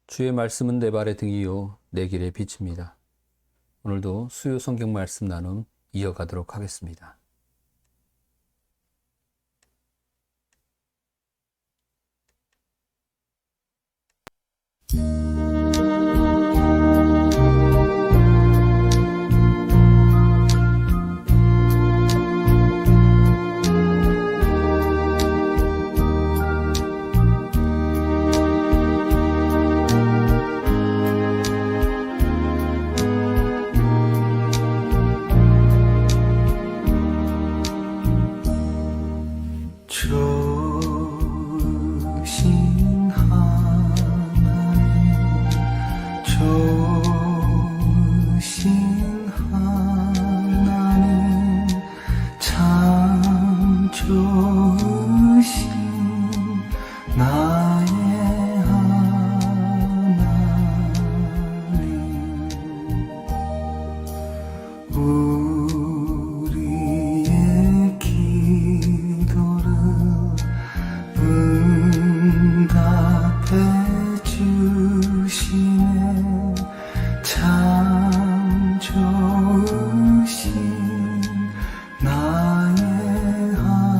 주의 말씀은 내 발의 등이요 내 길의 빛입니다. 오늘도 수요 성경 말씀 나눔 이어가도록 하겠습니다. 좋으신 하나님, 좋으신 하나님, 참 좋으신 나의 하나님. 우리의 기도를 응답해 주시네. 참 좋으신 나의 하나님.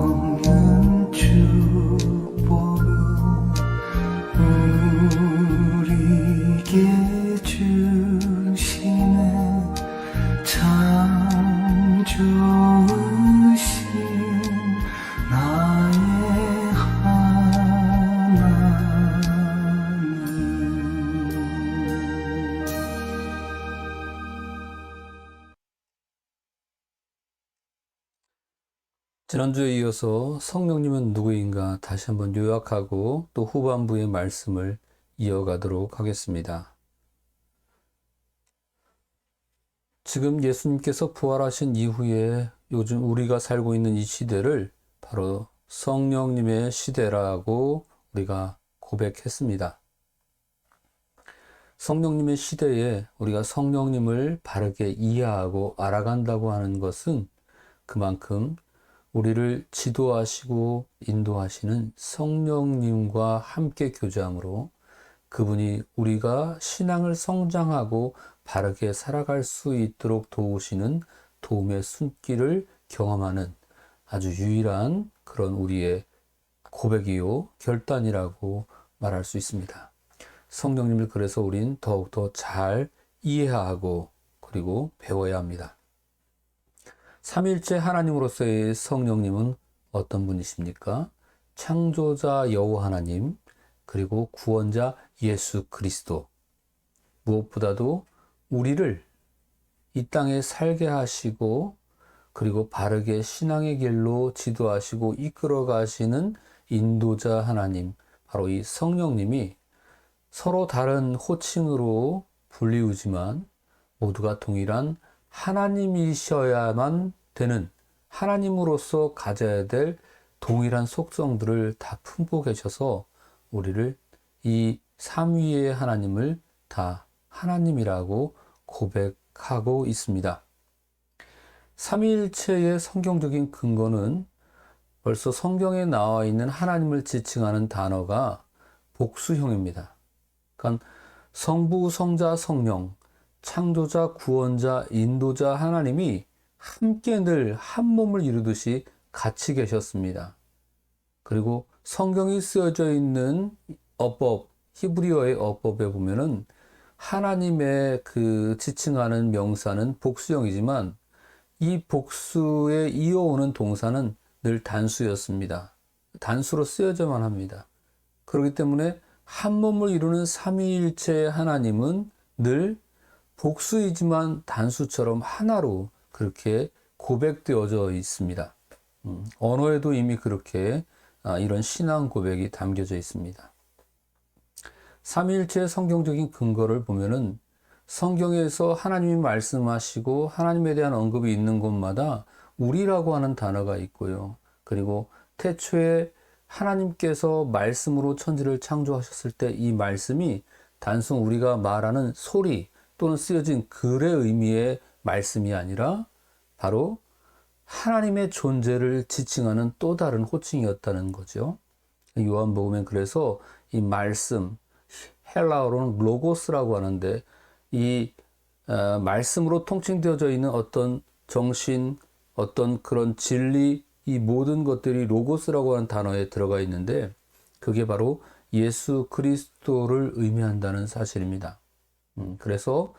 한없는 축복을 우리에게 주시네. 참 좋으신 나의 하나님. 지난주에 이어서 성령님은 누구인가 다시 한번 요약하고 또 후반부의 말씀을 이어가도록 하겠습니다. 지금 예수님께서 부활하신 이후에 요즘 우리가 살고 있는 이 시대를 바로 성령님의 시대라고 우리가 고백했습니다. 성령님의 시대에 우리가 성령님을 바르게 이해하고 알아간다고 하는 것은 그만큼 우리를 지도하시고 인도하시는 성령님과 함께 교제함으로 그분이 우리가 신앙을 성장하고 바르게 살아갈 수 있도록 도우시는 도움의 손길을 경험하는 아주 유일한 그런 우리의 고백이요 결단이라고 말할 수 있습니다. 성령님을 그래서 우린 더욱더 잘 이해하고 그리고 배워야 합니다. 삼위일체 하나님으로서의 성령님은 어떤 분이십니까? 창조자 여호와 하나님, 그리고 구원자 예수 그리스도. 무엇보다도 우리를 이 땅에 살게 하시고 그리고 바르게 신앙의 길로 지도하시고 이끌어 가시는 인도자 하나님, 바로 이 성령님이 서로 다른 호칭으로 불리우지만 모두가 동일한 하나님이셔야만 되는 하나님으로서 가져야 될 동일한 속성들을 다 품고 계셔서 우리를 이 삼위의 하나님을 다 하나님이라고 고백하고 있습니다. 삼위일체의 성경적인 근거는 벌써 성경에 나와 있는 하나님을 지칭하는 단어가 복수형입니다. 그러니까 성부, 성자, 성령, 창조자, 구원자, 인도자 하나님이 함께 늘 한 몸을 이루듯이 같이 계셨습니다. 그리고 성경이 쓰여져 있는 어법, 히브리어의 어법에 보면은 하나님의 그 지칭하는 명사는 복수형이지만 이 복수에 이어오는 동사는 늘 단수였습니다. 단수로 쓰여져만 합니다. 그렇기 때문에 한 몸을 이루는 삼위일체의 하나님은 늘 복수이지만 단수처럼 하나로 그렇게 고백되어져 있습니다. 언어에도 이미 그렇게 이런 신앙 고백이 담겨져 있습니다. 삼위일체의 성경적인 근거를 보면은 성경에서 하나님이 말씀하시고 하나님에 대한 언급이 있는 곳마다 우리라고 하는 단어가 있고요. 그리고 태초에 하나님께서 말씀으로 천지를 창조하셨을 때 이 말씀이 단순 우리가 말하는 소리 또는 쓰여진 글의 의미의 말씀이 아니라 바로 하나님의 존재를 지칭하는 또 다른 호칭이었다는 거죠. 요한복음엔 그래서 이 말씀, 헬라어로는 로고스라고 하는데 이 말씀으로 통칭되어져 있는 어떤 정신, 어떤 그런 진리, 이 모든 것들이 로고스라고 하는 단어에 들어가 있는데 그게 바로 예수 그리스도를 의미한다는 사실입니다. 그래서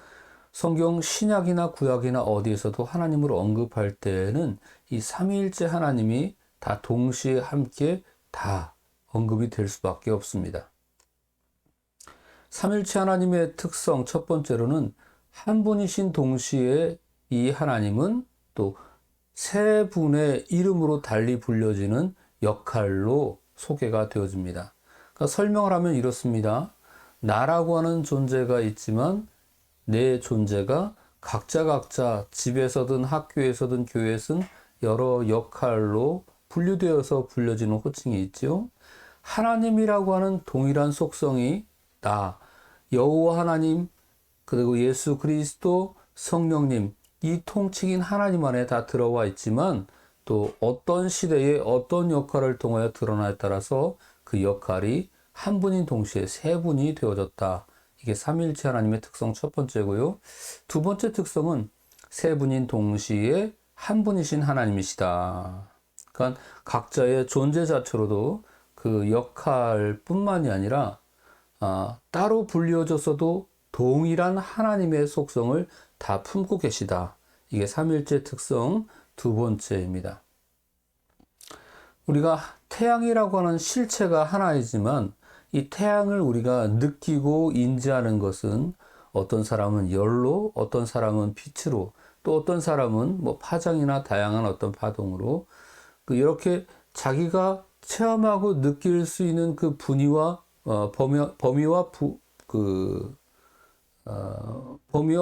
성경 신약이나 구약이나 어디에서도 하나님을 언급할 때에는 이 삼위일체 하나님이 다 동시에 함께 다 언급이 될 수밖에 없습니다. 삼위일체 하나님의 특성 첫 번째로는 한 분이신 동시에 이 하나님은 또 세 분의 이름으로 달리 불려지는 역할로 소개가 되어집니다. 그러니까 설명을 하면 이렇습니다. 나라고 하는 존재가 있지만 내 존재가 각자 집에서든 학교에서든 교회에서든 여러 역할로 분류되어서 불려지는 호칭이 있죠. 하나님이라고 하는 동일한 속성이 나, 여호와 하나님, 그리고 예수 그리스도, 성령님, 이 통칭인 하나님 안에 다 들어와 있지만 또 어떤 시대에 어떤 역할을 통하여 드러나에 따라서 그 역할이 한 분인 동시에 세 분이 되어졌다. 이게 삼위일체 하나님의 특성 첫 번째고요. 두 번째 특성은 세 분인 동시에 한 분이신 하나님이시다. 그러니까 각자의 존재 자체로도 그 역할뿐만이 아니라 따로 불려졌어도 동일한 하나님의 속성을 다 품고 계시다. 이게 삼위일체 특성 두 번째입니다. 우리가 태양이라고 하는 실체가 하나이지만 이 태양을 우리가 느끼고 인지하는 것은 어떤 사람은 열로, 어떤 사람은 빛으로, 또 어떤 사람은 뭐 파장이나 다양한 어떤 파동으로 이렇게 자기가 체험하고 느낄 수 있는 그 분위와 범위와 범위와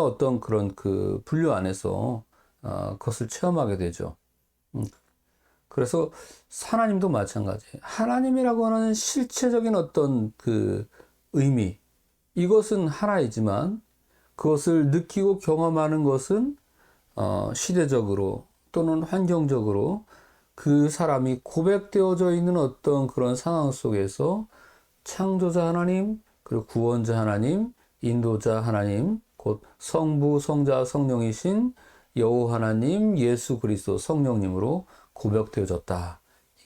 어떤 그런 그 분류 안에서 그것을 체험하게 되죠. 그래서 하나님도 마찬가지. 하나님이라고 하는 실체적인 어떤 그 의미, 이것은 하나이지만 그것을 느끼고 경험하는 것은 시대적으로 또는 환경적으로 그 사람이 고백되어져 있는 어떤 그런 상황 속에서 창조자 하나님, 그리고 구원자 하나님, 인도자 하나님, 곧 성부, 성자, 성령이신 여호와 하나님, 예수 그리스도 성령님으로 고백되어졌다.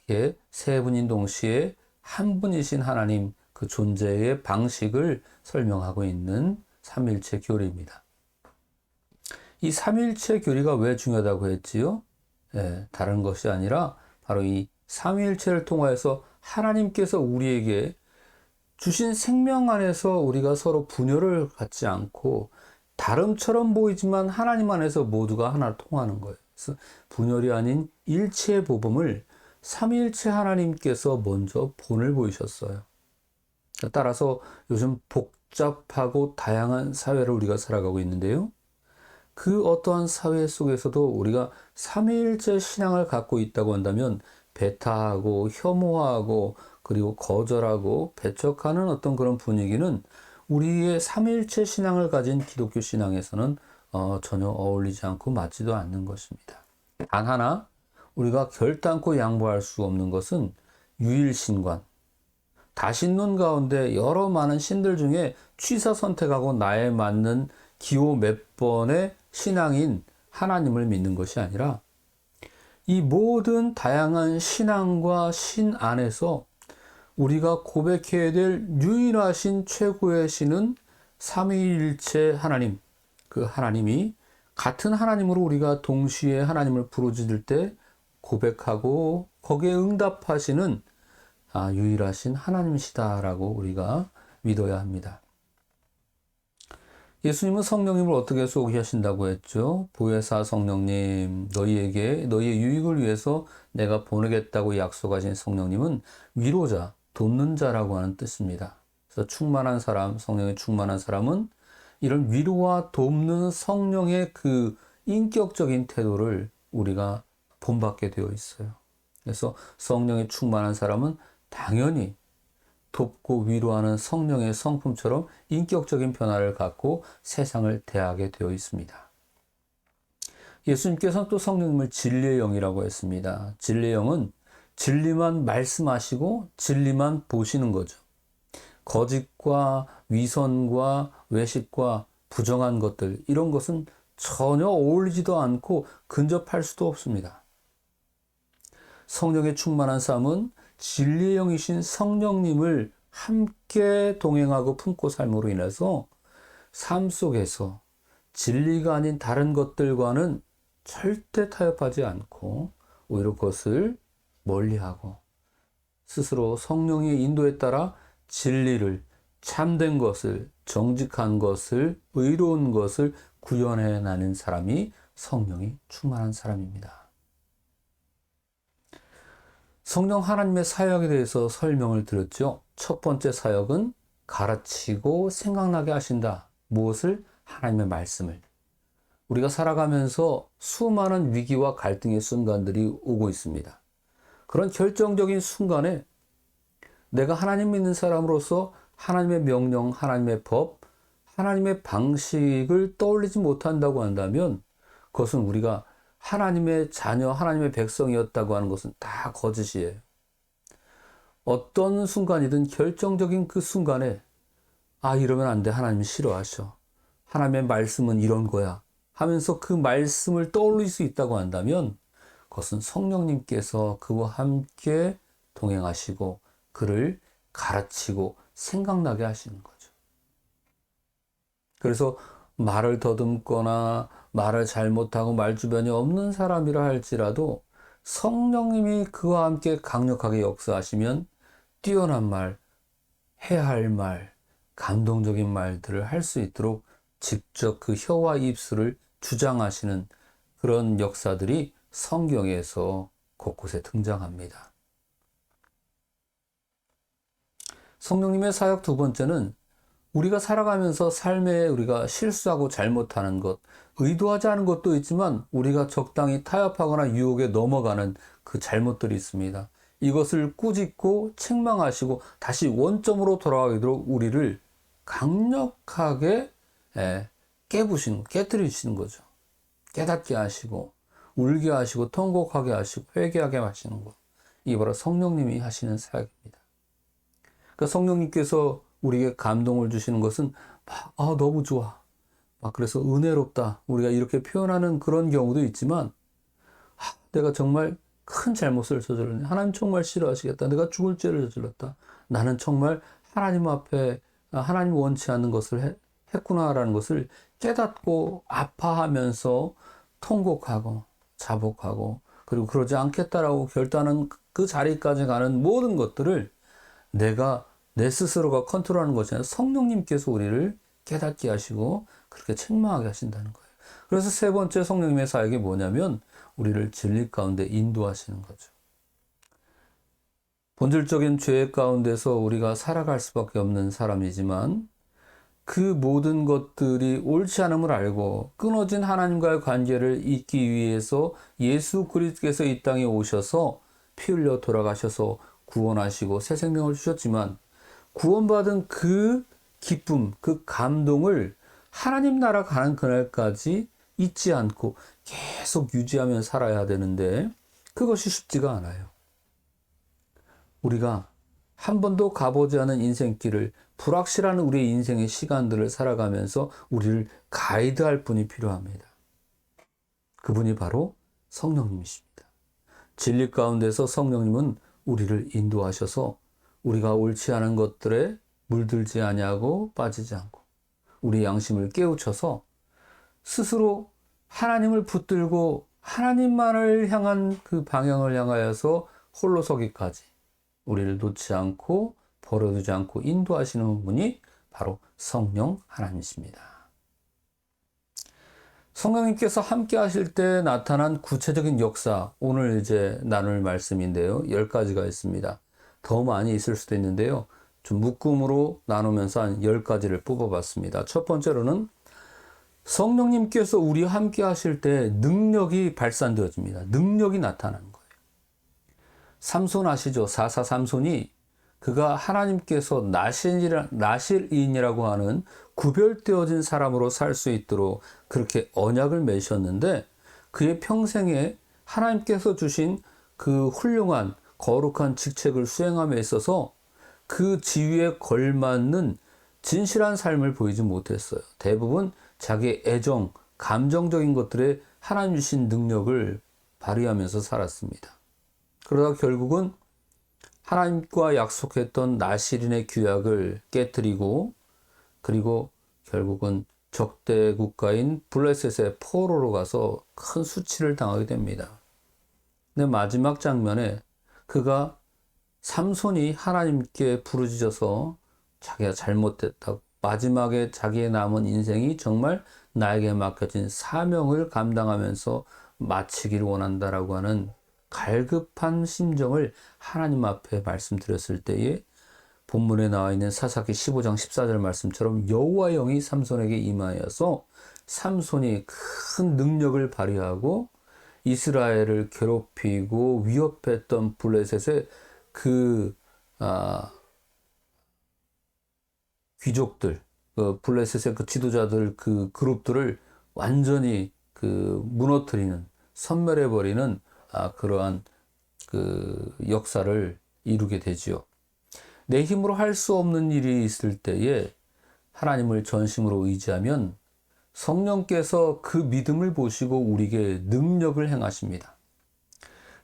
이게 세 분인 동시에 한 분이신 하나님 그 존재의 방식을 설명하고 있는 삼위일체 교리입니다. 이 삼위일체 교리가 왜 중요하다고 했지요? 다른 것이 아니라 바로 이 삼위일체를 통하여서 하나님께서 우리에게 주신 생명 안에서 우리가 서로 분열을 갖지 않고 다름처럼 보이지만 하나님 안에서 모두가 하나로 통하는 거예요. 그래서 분열이 아닌 일체의 복음을 삼위일체 하나님께서 먼저 본을 보이셨어요. 따라서 요즘 복잡하고 다양한 사회를 우리가 살아가고 있는데요. 그 어떠한 사회 속에서도 우리가 삼위일체 신앙을 갖고 있다고 한다면 배타하고 혐오하고 그리고 거절하고 배척하는 어떤 그런 분위기는 우리의 삼위일체 신앙을 가진 기독교 신앙에서는 전혀 어울리지 않고 맞지도 않는 것입니다. 단 하나 우리가 결단코 양보할 수 없는 것은 유일신관. 다신론 가운데 여러 많은 신들 중에 취사 선택하고 나에 맞는 기호 몇 번의 신앙인 하나님을 믿는 것이 아니라 이 모든 다양한 신앙과 신 안에서 우리가 고백해야 될 유일하신 최고의 신은 삼위일체 하나님, 그 하나님이 같은 하나님으로 우리가 동시에 하나님을 부르짖을 때 고백하고 거기에 응답하시는 유일하신 하나님이시다라고 우리가 믿어야 합니다. 예수님은 성령님을 어떻게 소개하신다고 했죠? 보혜사 성령님, 너희에게 너희의 유익을 위해서 내가 보내겠다고 약속하신 성령님은 위로자, 돕는 자라고 하는 뜻입니다. 그래서 충만한 사람, 성령에 충만한 사람은 이런 위로와 돕는 성령의 그 인격적인 태도를 우리가 본받게 되어 있어요. 그래서 성령에 충만한 사람은 당연히 돕고 위로하는 성령의 성품처럼 인격적인 변화를 갖고 세상을 대하게 되어 있습니다. 예수님께서는 또 성령님을 진리의 영이라고 했습니다. 진리의 영은 진리만 말씀하시고 진리만 보시는 거죠. 거짓과 위선과 외식과 부정한 것들, 이런 것은 전혀 어울리지도 않고 근접할 수도 없습니다. 성령에 충만한 삶은 진리의 영이신 성령님을 함께 동행하고 품고 삶으로 인해서 삶 속에서 진리가 아닌 다른 것들과는 절대 타협하지 않고 오히려 그것을 멀리하고 스스로 성령의 인도에 따라 진리를, 참된 것을, 정직한 것을, 의로운 것을 구현해 나는 사람이 성령이 충만한 사람입니다. 성령 하나님의 사역에 대해서 설명을 드렸죠. 첫 번째 사역은 가르치고 생각나게 하신다. 무엇을? 하나님의 말씀을. 우리가 살아가면서 수많은 위기와 갈등의 순간들이 오고 있습니다. 그런 결정적인 순간에 내가 하나님 믿는 사람으로서 하나님의 명령, 하나님의 법, 하나님의 방식을 떠올리지 못한다고 한다면 그것은 우리가 하나님의 자녀, 하나님의 백성이었다고 하는 것은 다 거짓이에요. 어떤 순간이든 결정적인 그 순간에 이러면 안 돼. 하나님이 싫어하셔. 하나님의 말씀은 이런 거야. 하면서 그 말씀을 떠올릴 수 있다고 한다면 그것은 성령님께서 그와 함께 동행하시고 그를 가르치고 생각나게 하시는 거죠. 그래서 말을 더듬거나 말을 잘못하고 말 주변이 없는 사람이라 할지라도 성령님이 그와 함께 강력하게 역사하시면 뛰어난 말, 해야 할 말, 감동적인 말들을 할 수 있도록 직접 그 혀와 입술을 주장하시는 그런 역사들이 성경에서 곳곳에 등장합니다. 성령님의 사역 두 번째는 우리가 살아가면서 삶에 우리가 실수하고 잘못하는 것, 의도하지 않은 것도 있지만 우리가 적당히 타협하거나 유혹에 넘어가는 그 잘못들이 있습니다. 이것을 꾸짖고 책망하시고 다시 원점으로 돌아가도록 우리를 강력하게 깨뜨리시는 거죠. 깨닫게 하시고 울게 하시고 통곡하게 하시고 회개하게 하시는 것. 이게 바로 성령님이 하시는 사역입니다. 그러니까 성령님께서 우리에게 감동을 주시는 것은 너무 좋아. 그래서 은혜롭다. 우리가 이렇게 표현하는 그런 경우도 있지만 내가 정말 큰 잘못을 저질렀네. 하나님 정말 싫어하시겠다. 내가 죽을 죄를 저질렀다. 나는 정말 하나님 앞에 하나님 원치 않는 것을 했구나라는 것을 깨닫고 아파하면서 통곡하고 자복하고 그리고 그러지 않겠다라고 결단한 그 자리까지 가는 모든 것들을 내가 내 스스로가 컨트롤하는 것이 아니라 성령님께서 우리를 깨닫게 하시고 그렇게 책망하게 하신다는 거예요. 그래서 세 번째 성령님의 사역이 뭐냐면 우리를 진리 가운데 인도하시는 거죠. 본질적인 죄 가운데서 우리가 살아갈 수밖에 없는 사람이지만 그 모든 것들이 옳지 않음을 알고 끊어진 하나님과의 관계를 잇기 위해서 예수 그리스도께서 이 땅에 오셔서 피 흘려 돌아가셔서 구원하시고 새 생명을 주셨지만 구원받은 그 기쁨, 그 감동을 하나님 나라 가는 그날까지 잊지 않고 계속 유지하며 살아야 되는데 그것이 쉽지가 않아요. 우리가 한 번도 가보지 않은 인생길을 불확실한 우리의 인생의 시간들을 살아가면서 우리를 가이드할 분이 필요합니다. 그분이 바로 성령님이십니다. 진리 가운데서 성령님은 우리를 인도하셔서 우리가 옳지 않은 것들에 물들지 아니하고 빠지지 않고 우리 양심을 깨우쳐서 스스로 하나님을 붙들고 하나님만을 향한 그 방향을 향하여서 홀로 서기까지 우리를 놓지 않고 버려두지 않고 인도하시는 분이 바로 성령 하나님이십니다. 성령님께서 함께 하실 때 나타난 구체적인 역사, 오늘 이제 나눌 말씀인데요. 10가지가 있습니다. 더 많이 있을 수도 있는데요. 좀 묶음으로 나누면서 한 10가지를 뽑아봤습니다. 첫 번째로는 성령님께서 우리와 함께 하실 때 능력이 발산되어집니다. 능력이 나타나는 거예요. 삼손 아시죠? 사사 삼손이 그가 하나님께서 나실인이라고 하는 구별되어진 사람으로 살 수 있도록 그렇게 언약을 맺으셨는데 그의 평생에 하나님께서 주신 그 훌륭한 거룩한 직책을 수행함에 있어서 그 지위에 걸맞는 진실한 삶을 보이지 못했어요. 대부분 자기의 애정, 감정적인 것들에 하나님 주신 능력을 발휘하면서 살았습니다. 그러다 결국은 하나님과 약속했던 나실인의 규약을 깨뜨리고 그리고 결국은 적대 국가인 블레셋의 포로로 가서 큰 수치를 당하게 됩니다. 근데 마지막 장면에 그가 삼손이 하나님께 부르짖어서 자기가 잘못됐다고 마지막에 자기의 남은 인생이 정말 나에게 맡겨진 사명을 감당하면서 마치기를 원한다라고 하는 갈급한 심정을 하나님 앞에 말씀드렸을 때에 본문에 나와 있는 사사기 15장 14절 말씀처럼 여호와의 영이 삼손에게 임하여서 삼손이 큰 능력을 발휘하고 이스라엘을 괴롭히고 위협했던 블레셋의 그 귀족들, 블레셋의 그 지도자들 그 그룹들을 완전히 무너뜨리는 섬멸해버리는 그러한 그 역사를 이루게 되지요. 내 힘으로 할 수 없는 일이 있을 때에 하나님을 전심으로 의지하면 성령께서 그 믿음을 보시고 우리에게 능력을 행하십니다.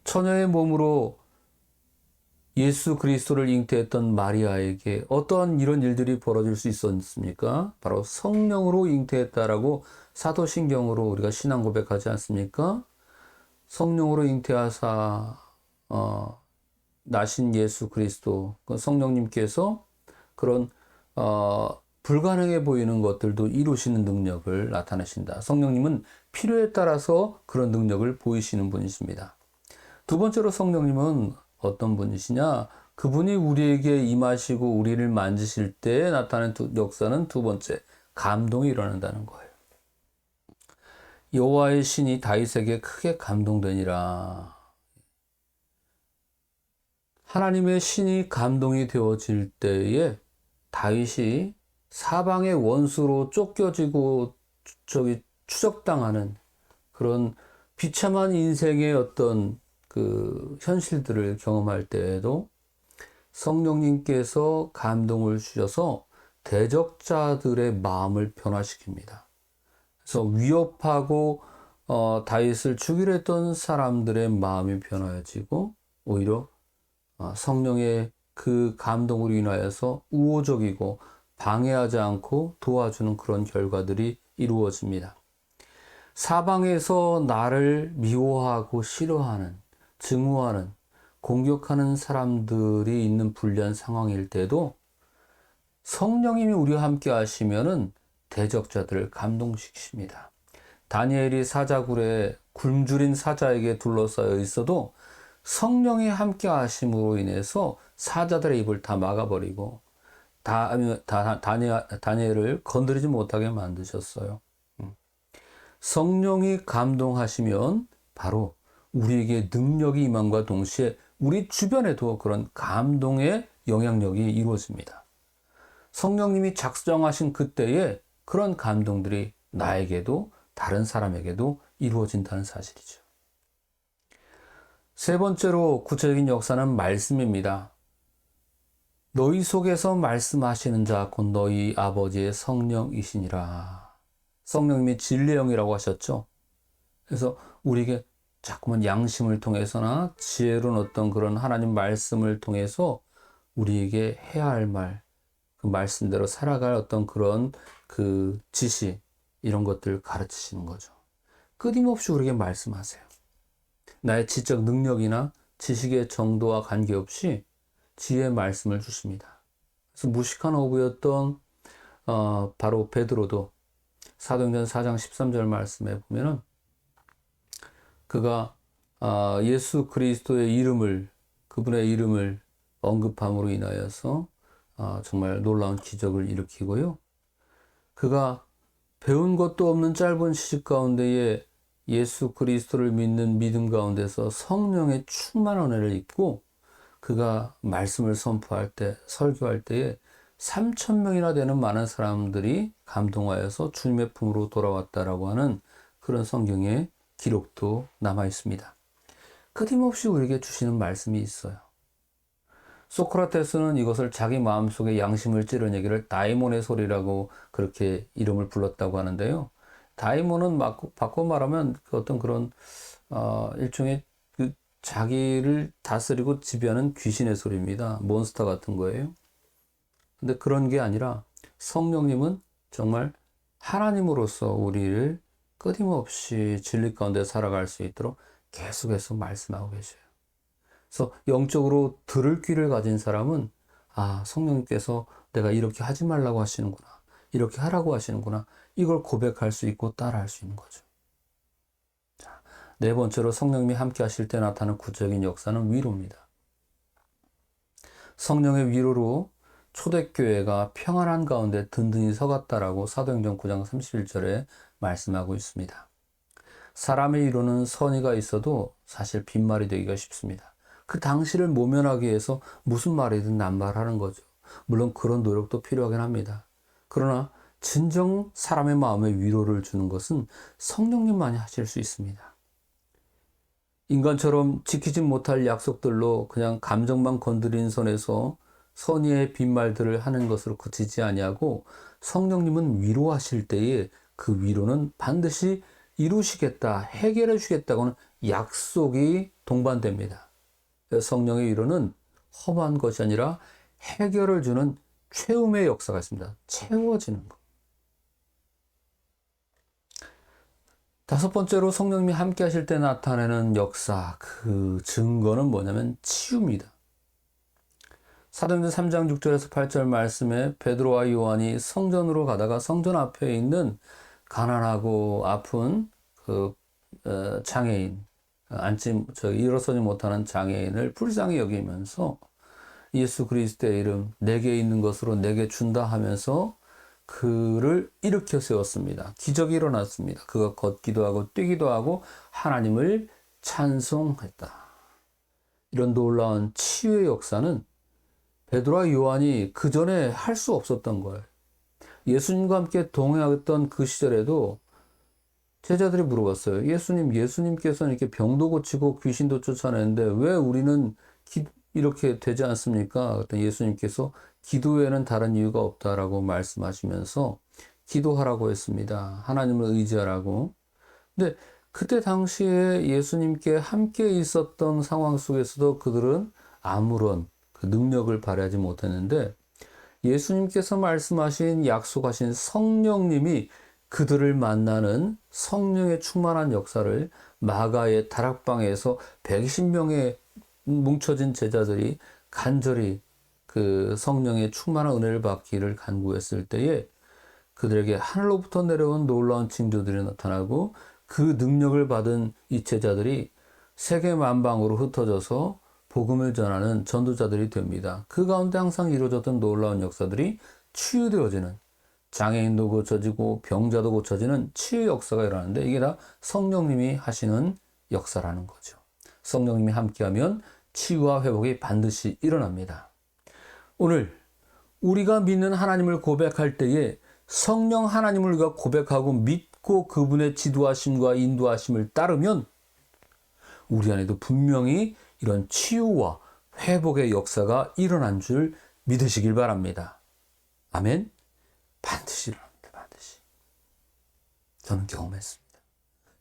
처녀의 몸으로 예수 그리스도를 잉태했던 마리아에게 어떠한 이런 일들이 벌어질 수 있었습니까? 바로 성령으로 잉태했다라고 사도신경으로 우리가 신앙 고백하지 않습니까? 성령으로 잉태하사 나신 예수 그리스도, 성령님께서 그런 불가능해 보이는 것들도 이루시는 능력을 나타내신다. 성령님은 필요에 따라서 그런 능력을 보이시는 분이십니다. 두 번째로 성령님은 어떤 분이시냐? 그분이 우리에게 임하시고 우리를 만지실 때 나타나는 역사는 두 번째, 감동이 일어난다는 거예요. 여호와의 신이 다윗에게 크게 감동되니라. 하나님의 신이 감동이 되어질 때에 다윗이 사방의 원수로 쫓겨지고 추적당하는 그런 비참한 인생의 어떤 그 현실들을 경험할 때에도 성령님께서 감동을 주셔서 대적자들의 마음을 변화시킵니다. 그래서 위협하고 다윗을 죽이려 했던 사람들의 마음이 변화해지고 오히려 성령의 그 감동으로 인하여서 우호적이고 방해하지 않고 도와주는 그런 결과들이 이루어집니다. 사방에서 나를 미워하고 싫어하는, 증오하는, 공격하는 사람들이 있는 불리한 상황일 때도 성령님이 우리와 함께 하시면은 대적자들을 감동시키십니다. 다니엘이 사자굴에 굶주린 사자에게 둘러싸여 있어도 성령이 함께 하심으로 인해서 사자들의 입을 다 막아버리고 다니엘을 건드리지 못하게 만드셨어요. 성령이 감동하시면 바로 우리에게 능력이 임함과 동시에 우리 주변에도 그런 감동의 영향력이 이루어집니다. 성령님이 작정하신 그때에 그런 감동들이 나에게도 다른 사람에게도 이루어진다는 사실이죠. 세 번째로 구체적인 역사는 말씀입니다. 너희 속에서 말씀하시는 자 곧 너희 아버지의 성령이시니라. 성령님이 진리의 영이라고 하셨죠. 그래서 우리에게 자꾸만 양심을 통해서나 지혜로운 어떤 그런 하나님 말씀을 통해서 우리에게 해야 할 말, 그 말씀대로 살아갈 어떤 그런 그 지시, 이런 것들을 가르치시는 거죠. 끊임없이 우리에게 말씀하세요. 나의 지적 능력이나 지식의 정도와 관계없이 지혜의 말씀을 주십니다. 그래서 무식한 어부였던 바로 베드로도 사도행전 4장 13절 말씀에 보면은 그가 예수 그리스도의 이름을, 그분의 이름을 언급함으로 인하여서 정말 놀라운 기적을 일으키고요. 그가 배운 것도 없는 짧은 시집 가운데에 예수 그리스도를 믿는 믿음 가운데서 성령의 충만한 은혜를 입고 그가 말씀을 선포할 때, 설교할 때에 3,000명이나 되는 많은 사람들이 감동하여서 주님의 품으로 돌아왔다라고 하는 그런 성경의 기록도 남아 있습니다. 끊임없이 우리에게 주시는 말씀이 있어요. 소크라테스는 이것을 자기 마음속에 양심을 찌르내기를 다이몬의 소리라고 그렇게 이름을 불렀다고 하는데요. 다이몬은 바꿔 말하면 어떤 그런 일종의 그 자기를 다스리고 지배하는 귀신의 소리입니다. 몬스터 같은 거예요. 근데 그런 게 아니라 성령님은 정말 하나님으로서 우리를 끊임없이 진리 가운데 살아갈 수 있도록 계속해서 말씀하고 계셔요. 그래서 영적으로 들을 귀를 가진 사람은 성령님께서 내가 이렇게 하지 말라고 하시는구나, 이렇게 하라고 하시는구나, 이걸 고백할 수 있고 따라할 수 있는 거죠. 자, 네 번째로 성령님이 함께 하실 때 나타나는 구체적인 역사는 위로입니다. 성령의 위로로 초대교회가 평안한 가운데 든든히 서갔다라고 사도행전 9장 31절에 말씀하고 있습니다. 사람의 위로는 선의가 있어도 사실 빈말이 되기가 쉽습니다. 그 당시를 모면하기 위해서 무슨 말이든 낱말하는 거죠. 물론 그런 노력도 필요하긴 합니다. 그러나 진정 사람의 마음에 위로를 주는 것은 성령님만이 하실 수 있습니다. 인간처럼 지키지 못할 약속들로 그냥 감정만 건드린 선에서 선의의 빈말들을 하는 것으로 그치지 아니하고 성령님은 위로하실 때에 그 위로는 반드시 이루시겠다, 해결해 주시겠다고는 약속이 동반됩니다. 성령의 위로는 험한 것이 아니라 해결을 주는 채움의 역사가 있습니다. 채워지는 것. 다섯 번째로 성령님이 함께 하실 때 나타내는 역사, 그 증거는 뭐냐면 치유입니다. 사도행전 3장 6절에서 8절 말씀에 베드로와 요한이 성전으로 가다가 성전 앞에 있는 가난하고 아픈 그 장애인, 일어서지 못하는 장애인을 불쌍히 여기면서 예수 그리스도의 이름 내게 있는 것으로 내게 준다 하면서 그를 일으켜 세웠습니다. 기적이 일어났습니다. 그가 걷기도 하고 뛰기도 하고 하나님을 찬송했다. 이런 놀라운 치유의 역사는 베드로와 요한이 그 전에 할 수 없었던 거예요. 예수님과 함께 동행했던 그 시절에도 제자들이 물어봤어요. 예수님께서는 이렇게 병도 고치고 귀신도 쫓아내는데 왜 우리는 이렇게 되지 않습니까? 그랬더니 예수님께서 기도에는 다른 이유가 없다라고 말씀하시면서 기도하라고 했습니다. 하나님을 의지하라고. 근데 그때 당시에 예수님께 함께 있었던 상황 속에서도 그들은 아무런 그 능력을 발휘하지 못했는데 예수님께서 말씀하신 약속하신 성령님이 그들을 만나는 성령의 충만한 역사를 마가의 다락방에서 120명의 뭉쳐진 제자들이 간절히 그 성령의 충만한 은혜를 받기를 간구했을 때에 그들에게 하늘로부터 내려온 놀라운 징조들이 나타나고 그 능력을 받은 이 제자들이 세계 만방으로 흩어져서 복음을 전하는 전도자들이 됩니다. 그 가운데 항상 이루어졌던 놀라운 역사들이 치유되어지는, 장애인도 고쳐지고 병자도 고쳐지는 치유 역사가 일어나는데 이게 다 성령님이 하시는 역사라는 거죠. 성령님이 함께하면 치유와 회복이 반드시 일어납니다. 오늘 우리가 믿는 하나님을 고백할 때에 성령 하나님을 우리가 고백하고 믿고 그분의 지도하심과 인도하심을 따르면 우리 안에도 분명히 이런 치유와 회복의 역사가 일어난 줄 믿으시길 바랍니다. 아멘. 반드시 일어납니다. 반드시. 저는 경험했습니다.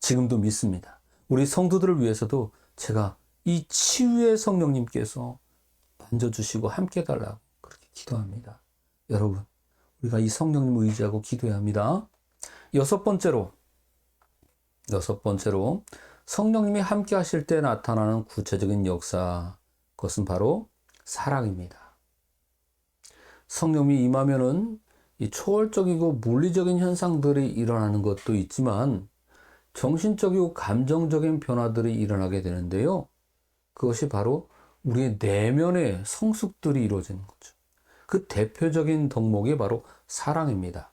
지금도 믿습니다. 우리 성도들을 위해서도 제가 이 치유의 성령님께서 만져주시고 함께 달라고 그렇게 기도합니다. 여러분, 우리가 이 성령님을 의지하고 기도해야 합니다. 여섯 번째로 성령님이 함께 하실 때 나타나는 구체적인 역사, 그것은 바로 사랑입니다. 성령님이 임하면은 이 초월적이고 물리적인 현상들이 일어나는 것도 있지만 정신적이고 감정적인 변화들이 일어나게 되는데요. 그것이 바로 우리의 내면의 성숙들이 이루어지는 거죠. 그 대표적인 덕목이 바로 사랑입니다.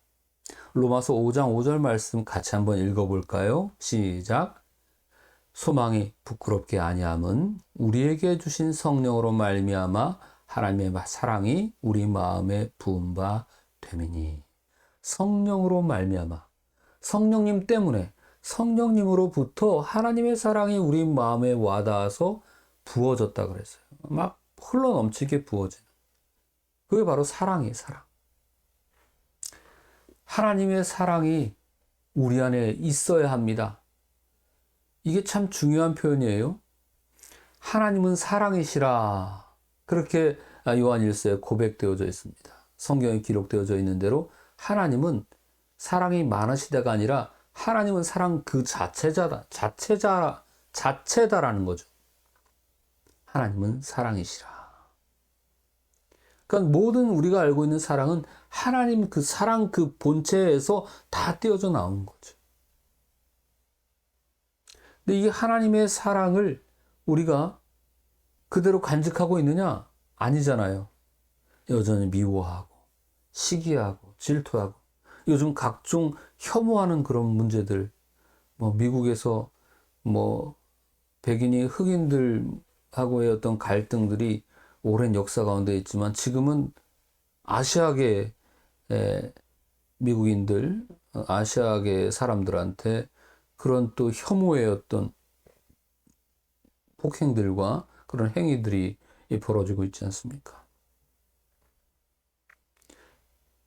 로마서 5장 5절 말씀 같이 한번 읽어볼까요? 시작. 소망이 부끄럽게 아니함은 우리에게 주신 성령으로 말미암아 하나님의 사랑이 우리 마음에 부은 바 됨이니. 성령으로 말미암아, 성령님 때문에, 성령님으로부터 하나님의 사랑이 우리 마음에 와닿아서 부어졌다 그랬어요. 막 흘러 넘치게 부어지는. 그게 바로 사랑이에요, 사랑. 하나님의 사랑이 우리 안에 있어야 합니다. 이게 참 중요한 표현이에요. 하나님은 사랑이시라. 그렇게 요한 1서에 고백되어져 있습니다. 성경에 기록되어져 있는 대로 하나님은 사랑이 많으시다가 아니라 하나님은 사랑 그 자체다라는 거죠. 하나님은 사랑이시라. 그러니까 모든 우리가 알고 있는 사랑은 하나님 그 사랑 그 본체에서 다 떼어져 나오는 거죠. 근데 이 하나님의 사랑을 우리가 그대로 간직하고 있느냐? 아니잖아요. 여전히 미워하고, 시기하고, 질투하고, 요즘 각종 혐오하는 그런 문제들, 미국에서 백인이 흑인들하고의 어떤 갈등들이 오랜 역사 가운데 있지만 지금은 아시아계 미국인들, 아시아계 사람들한테 그런 또 혐오의 어떤 폭행들과 그런 행위들이 벌어지고 있지 않습니까?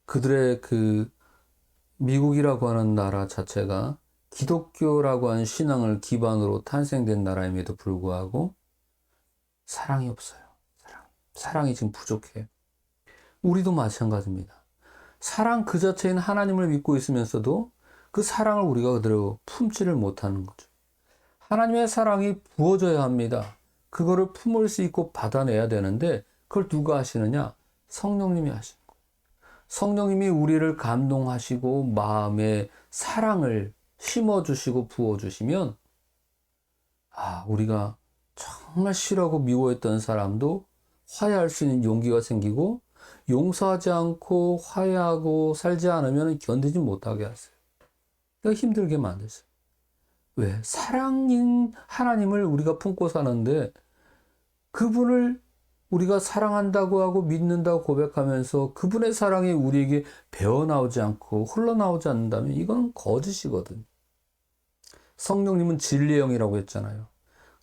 그들의 그 미국이라고 하는 나라 자체가 기독교라고 하는 신앙을 기반으로 탄생된 나라임에도 불구하고 사랑이 없어요. 사랑이 지금 부족해요. 우리도 마찬가지입니다. 사랑 그 자체인 하나님을 믿고 있으면서도 그 사랑을 우리가 그대로 품지를 못하는 거죠. 하나님의 사랑이 부어져야 합니다. 그거를 품을 수 있고 받아내야 되는데 그걸 누가 하시느냐? 성령님이 하시는 거예요. 성령님이 우리를 감동하시고 마음에 사랑을 심어주시고 부어주시면 우리가 정말 싫어하고 미워했던 사람도 화해할 수 있는 용기가 생기고 용서하지 않고 화해하고 살지 않으면 견디지 못하게 하세요. 그러니까 힘들게 만드세요. 왜? 사랑인 하나님을 우리가 품고 사는데 그분을 우리가 사랑한다고 하고 믿는다고 고백하면서 그분의 사랑이 우리에게 배어나오지 않고 흘러나오지 않는다면 이건 거짓이거든. 성령님은 진리의 영이라고 했잖아요.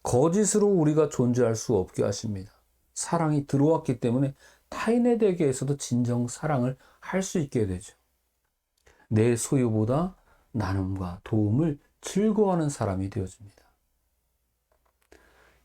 거짓으로 우리가 존재할 수 없게 하십니다. 사랑이 들어왔기 때문에 타인에 대해서도 진정 사랑을 할 수 있게 되죠. 내 소유보다 나눔과 도움을 즐거워하는 사람이 되어집니다.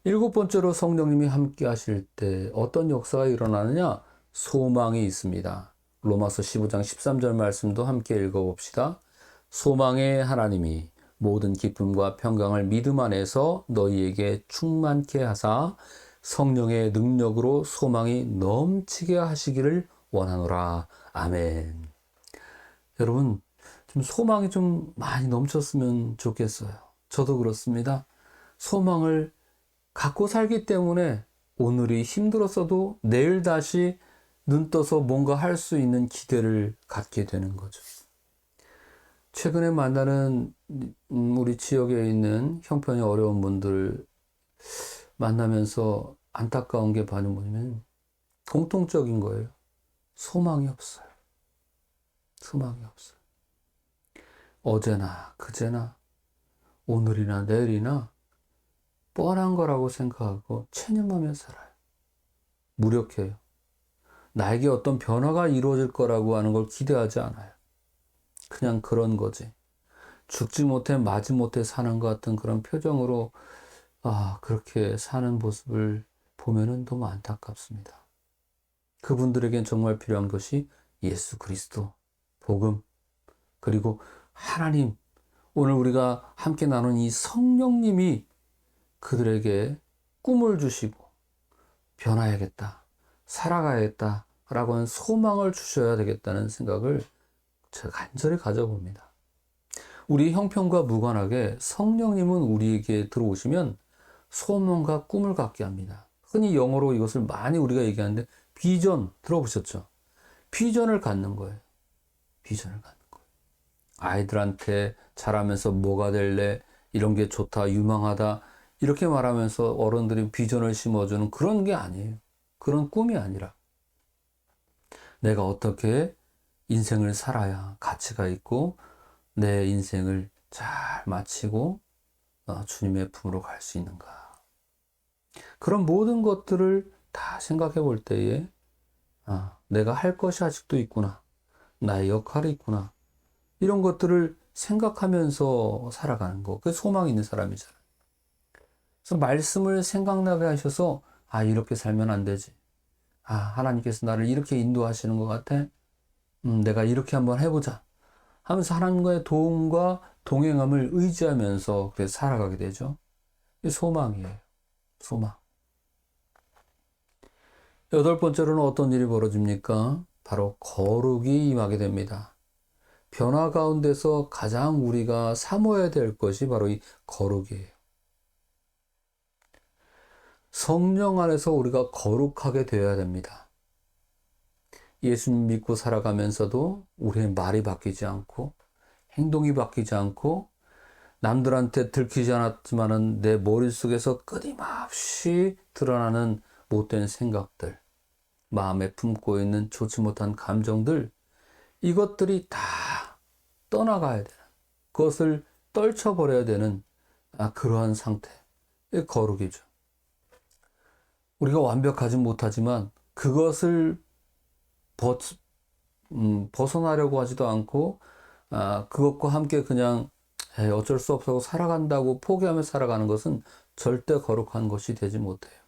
7번째로 성령님이 함께 하실 때 어떤 역사가 일어나느냐? 소망이 있습니다. 로마서 15장 13절 말씀도 함께 읽어봅시다. 소망의 하나님이 모든 기쁨과 평강을 믿음 안에서 너희에게 충만케 하사 성령의 능력으로 소망이 넘치게 하시기를 원하노라. 아멘. 여러분, 좀 소망이 좀 많이 넘쳤으면 좋겠어요. 저도 그렇습니다. 소망을 갖고 살기 때문에 오늘이 힘들었어도 내일 다시 눈 떠서 뭔가 할 수 있는 기대를 갖게 되는 거죠. 최근에 만나는 우리 지역에 있는 형편이 어려운 분들 만나면서 안타까운 게 뭐냐면 공통적인 거예요. 소망이 없어요. 소망이 없어요. 어제나 그제나 오늘이나 내일이나 뻔한 거라고 생각하고 체념하며 살아요. 무력해요. 나에게 어떤 변화가 이루어질 거라고 하는 걸 기대하지 않아요. 그냥 그런 거지. 죽지 못해 마지 못해 사는 것 같은 그런 표정으로 그렇게 사는 모습을 보면은 너무 안타깝습니다. 그분들에겐 정말 필요한 것이 예수 그리스도, 복음, 그리고 하나님, 오늘 우리가 함께 나눈 이 성령님이 그들에게 꿈을 주시고 변화해야겠다, 살아가야겠다 라고 하는 소망을 주셔야 되겠다는 생각을 제가 간절히 가져봅니다. 우리 형편과 무관하게 성령님은 우리에게 들어오시면 소망과 꿈을 갖게 합니다. 흔히 영어로 이것을 많이 우리가 얘기하는데 비전 들어보셨죠? 비전을 갖는 거예요. 비전을 갖는 거예요. 아이들한테 자라면서 뭐가 될래? 이런 게 좋다, 유망하다 이렇게 말하면서 어른들이 비전을 심어주는 그런 게 아니에요. 그런 꿈이 아니라 내가 어떻게 인생을 살아야 가치가 있고 내 인생을 잘 마치고 주님의 품으로 갈 수 있는가. 그런 모든 것들을 다 생각해 볼 때에 내가 할 것이 아직도 있구나. 나의 역할이 있구나. 이런 것들을 생각하면서 살아가는 거. 그게 소망이 있는 사람이잖아요. 그래서 말씀을 생각나게 하셔서 이렇게 살면 안 되지. 하나님께서 나를 이렇게 인도하시는 것 같아. 내가 이렇게 한번 해보자 하면서 하나님과의 도움과 동행함을 의지하면서 그래서 살아가게 되죠. 이게 소망이에요. 소망. 여덟 번째로는 어떤 일이 벌어집니까? 바로 거룩이 임하게 됩니다. 변화 가운데서 가장 우리가 사모해야 될 것이 바로 이 거룩이에요. 성령 안에서 우리가 거룩하게 되어야 됩니다. 예수님 믿고 살아가면서도 우리의 말이 바뀌지 않고 행동이 바뀌지 않고 남들한테 들키지 않았지만은 내 머릿속에서 끊임없이 드러나는 못된 생각들, 마음에 품고 있는 좋지 못한 감정들, 이것들이 다 떠나가야 되는, 그것을 떨쳐버려야 되는 그러한 상태, 이 거룩이죠. 우리가 완벽하지 못하지만 그것을 벗어나려고 하지도 않고 그것과 함께 그냥 어쩔 수 없어서 살아간다고 포기하며 살아가는 것은 절대 거룩한 것이 되지 못해요.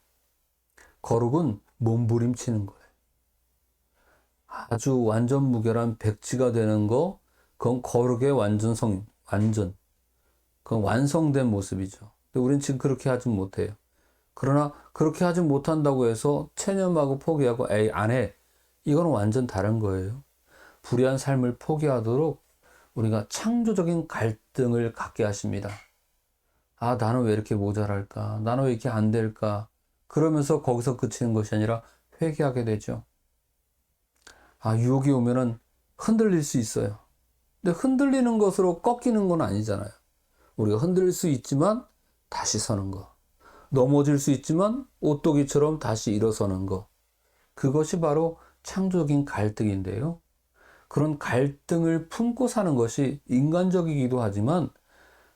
거룩은 몸부림치는 거예요. 아주 완전 무결한 백지가 되는 거, 그건 거룩의 그건 완성된 모습이죠. 근데 우리는 지금 그렇게 하지 못해요. 그러나 그렇게 하지 못한다고 해서 체념하고 포기하고 안 해. 이건 완전 다른 거예요. 불의한 삶을 포기하도록 우리가 창조적인 갈등을 갖게 하십니다. 나는 왜 이렇게 모자랄까? 나는 왜 이렇게 안 될까? 그러면서 거기서 그치는 것이 아니라 회개하게 되죠. 유혹이 오면은 흔들릴 수 있어요. 근데 흔들리는 것으로 꺾이는 건 아니잖아요. 우리가 흔들릴 수 있지만 다시 서는 거. 넘어질 수 있지만 오또기처럼 다시 일어서는 거. 그것이 바로 창조적인 갈등인데요. 그런 갈등을 품고 사는 것이 인간적이기도 하지만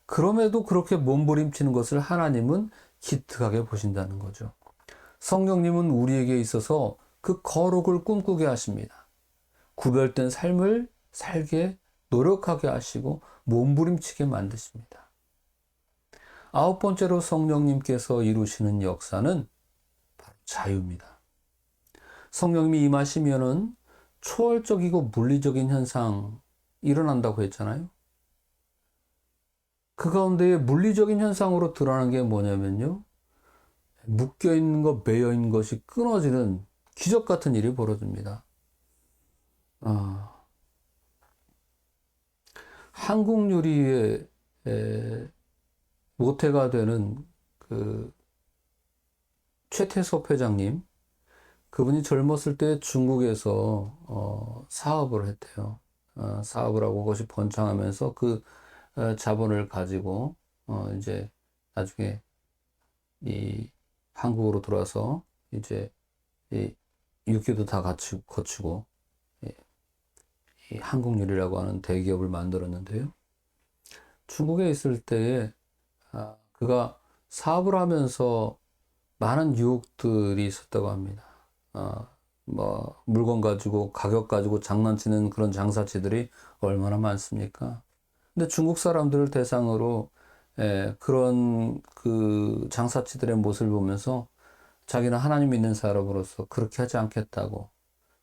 그럼에도 그렇게 몸부림치는 것을 하나님은 기특하게 보신다는 거죠. 성령님은 우리에게 있어서 그 거룩을 꿈꾸게 하십니다. 구별된 삶을 살게 노력하게 하시고 몸부림치게 만드십니다. 아홉 번째로 성령님께서 이루시는 역사는 바로 자유입니다. 성령님이 임하시면은 초월적이고 물리적인 현상 일어난다고 했잖아요. 그 가운데 물리적인 현상으로 드러나는 게 뭐냐면요. 묶여있는 것, 매여있는 것이 끊어지는 기적 같은 일이 벌어집니다. 한국 요리의 모태가 되는 그 최태섭 회장님, 그분이 젊었을 때 중국에서 사업을 했대요. 사업을 하고 그것이 번창하면서 그 자본을 가지고 이제 나중에 이 한국으로 들어와서 이제 이 육교도 다 같이 거치고 이 한국요리라고 하는 대기업을 만들었는데요. 중국에 있을 때에 그가 사업을 하면서 많은 유혹들이 있었다고 합니다. 물건 가지고 가격 가지고 장난치는 그런 장사치들이 얼마나 많습니까? 근데 중국 사람들을 대상으로 그런 그 장사치들의 모습을 보면서 자기는 하나님 믿는 사람으로서 그렇게 하지 않겠다고,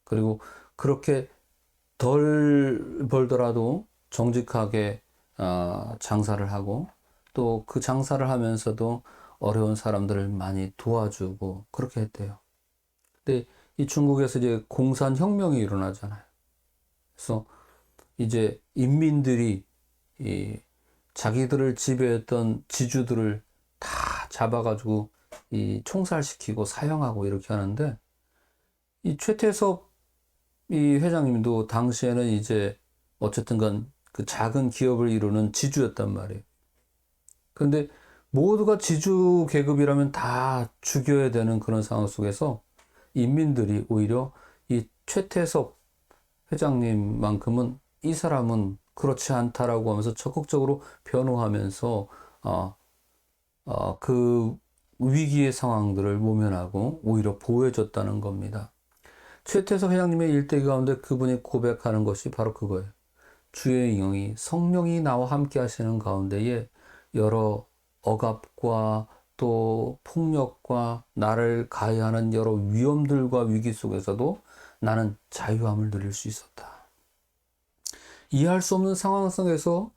그리고 그렇게 덜 벌더라도 정직하게 장사를 하고 또 그 장사를 하면서도 어려운 사람들을 많이 도와주고 그렇게 했대요. 근데 이 중국에서 이제 공산혁명이 일어나잖아요. 그래서 이제 인민들이 이 자기들을 지배했던 지주들을 다 잡아가지고 이 총살시키고 사형하고 이렇게 하는데, 이 최태섭 이 회장님도 당시에는 이제 어쨌든간 그 작은 기업을 이루는 지주였단 말이에요. 그런데 모두가 지주 계급이라면 다 죽여야 되는 그런 상황 속에서 인민들이 오히려 이 최태섭 회장님만큼은 이 사람은 그렇지 않다라고 하면서 적극적으로 변호하면서 그 위기의 상황들을 모면하고 오히려 보호해줬다는 겁니다. 최태석 회장님의 일대 가운데 그분이 고백하는 것이 바로 그거예요. 주의 영이 성령이 나와 함께 하시는 가운데에 여러 억압과 또 폭력과 나를 가해하는 여러 위험들과 위기 속에서도 나는 자유함을 누릴 수 있었다. 이해할 수 없는 상황 속에서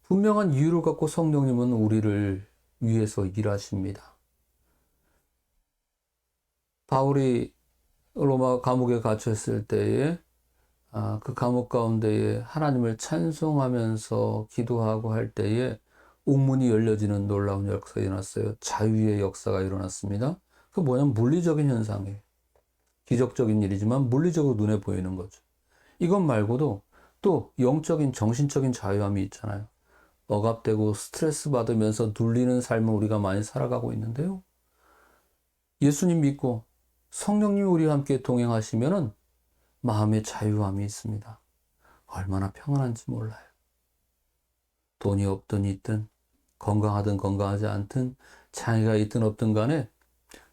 분명한 이유를 갖고 성령님은 우리를 위해서 일하십니다. 바울이 로마 감옥에 갇혔을 때에 그 감옥 가운데에 하나님을 찬송하면서 기도하고 할 때에 옥문이 열려지는 놀라운 역사가 일어났어요. 자유의 역사가 일어났습니다. 그 뭐냐면 물리적인 현상이에요. 기적적인 일이지만 물리적으로 눈에 보이는 거죠. 이것 말고도 또 영적인 정신적인 자유함이 있잖아요. 억압되고 스트레스 받으면서 눌리는 삶을 우리가 많이 살아가고 있는데요. 예수님 믿고 성령님이 우리와 함께 동행하시면은 마음의 자유함이 있습니다. 얼마나 평안한지 몰라요. 돈이 없든 있든 건강하든 건강하지 않든 장애가 있든 없든 간에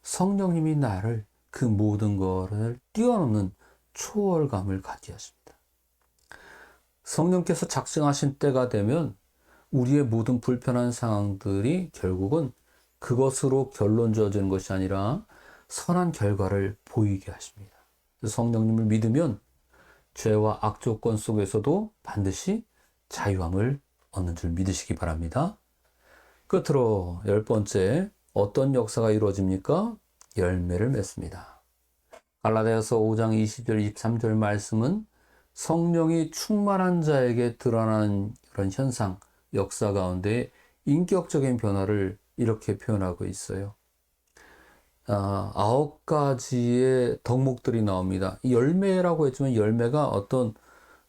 성령님이 나를 그 모든 것을 뛰어넘는 초월감을 갖게 하십니다. 성령께서 작정하신 때가 되면 우리의 모든 불편한 상황들이 결국은 그것으로 결론 지어지는 것이 아니라 선한 결과를 보이게 하십니다. 성령님을 믿으면 죄와 악조건 속에서도 반드시 자유함을 얻는 줄 믿으시기 바랍니다. 끝으로 10번째, 어떤 역사가 이루어집니까? 열매를 맺습니다. 갈라디아서 5장 20절 23절 말씀은 성령이 충만한 자에게 드러나는 그런 현상, 역사 가운데 인격적인 변화를 이렇게 표현하고 있어요. 9가지의 덕목들이 나옵니다. 열매라고 했지만 열매가 어떤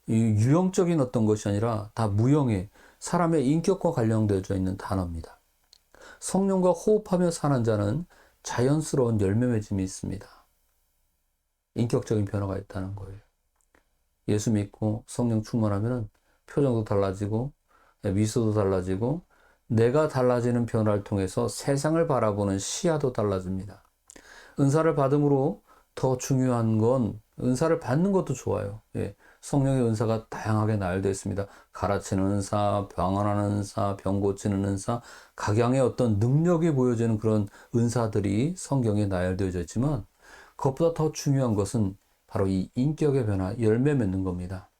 유형적인 어떤 것이 아니라 다 무형의 사람의 인격과 관련되어 있는 단어입니다. 성령과 호흡하며 사는 자는 자연스러운 열매 맺음이 있습니다. 인격적인 변화가 있다는 거예요. 예수 믿고 성령 충만하면 표정도 달라지고 미소도 달라지고 내가 달라지는 변화를 통해서 세상을 바라보는 시야도 달라집니다. 은사를 받음으로 더 중요한 건 은사를 받는 것도 좋아요. 성령의 은사가 다양하게 나열되어 있습니다. 가르치는 은사, 병언하는 은사, 병 고치는 은사, 각양의 어떤 능력이 보여지는 그런 은사들이 성경에 나열되어져 있지만 그것보다 더 중요한 것은 바로 이 인격의 변화, 열매 맺는 겁니다.